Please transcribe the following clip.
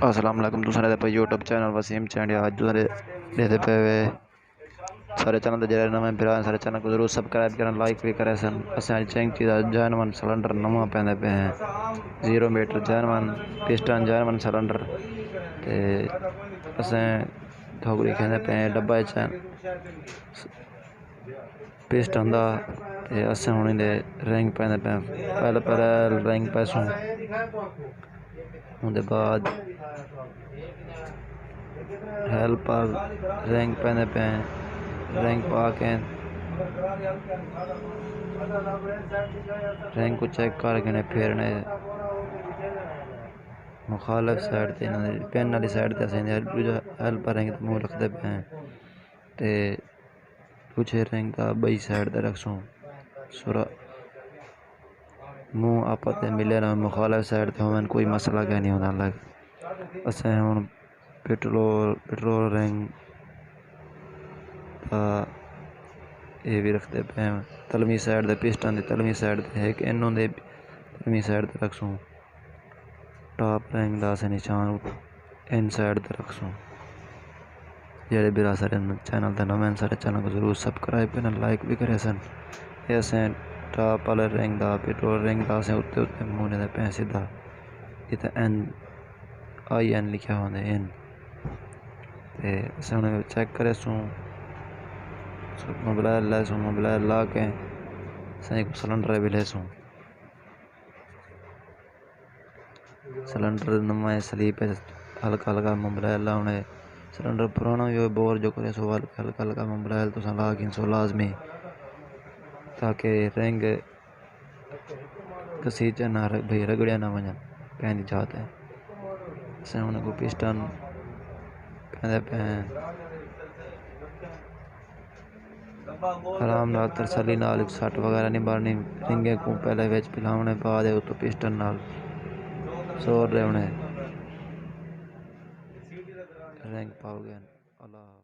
السلام علیکم دوسرے پہ یوٹیوب چینل وسیم چینڈیا اج دوسرے دے پے سارے چینل تے جڑے نویں بھرا سارے چینل کو ضرور سبسکرائب کرن لائک بھی کرے سن اساں چینکی دا جینون سلنڈر نواں پیندے پے ہیں 0 metre genuine piston genuine cylinder تے اساں تھوڑی کہندے پے ڈبا چین پسٹن دا تے اساں ہن دے رنگ پیندے پے پہلے رنگ پیسوں اون دے بعد ہیلپر رنگ پیندے پے رنگ پا کے رنگ کو چیک کر کے پھرنے مخالف سائڈ تے پین والی سائڈ تے اسیں ہیلپر رنگ تے منہ رکھدے پے تے کچھ رنگ دا بئی سائڈ تے رکھسوں سورا منہ آپس تے ملے نہ مخالف سائڈ تے ہون کوئی مسئلہ کہ نہیں ہوندا لگ اسیں ہن پٹرول رنگ یہ بھی رکھتے پے تلویں سائڈ تے پسٹن دی تلویں سائڈ تے ایک انہوں دے تلویں سائڈ تے رکھسوں ٹاپ رنگ دا سے نشان ان سائڈ تے رکھسوں جڑے بھی سارے چینل تے نویں سارے چینل کو ضرور سبسکرائب کرن لائک بھی کرے سن اسیں ٹاپ والے رنگ دا پٹرول رنگ دا سے اوتے مونے دے پے سیدھا ایتھے IN لکھیا ہوندا ان تے اساں چیک کرے سوں موبائل لا کے سلنڈر بھی لے سوں سلنڈر نواں سلیپ ہلکا ہلکا موبائل لاؤنے سلنڈر پرانا بھی بور جو کرے سو ہلکا ہلکا موبائل تو لا کے سو لازمی تاکہ رنگ کسی چ نہ بھئی رگڑیا نہ ونجن پہنی جاتے ہیں اسے ان کو پسٹن پیندے پے آرام نال تسلی نال سٹ وغیرہ نہیں مارنی رنگے کو پہلے وچ پلاونے بعد تو پسٹن نال سور رہنے رنگ پاؤ گے اللہ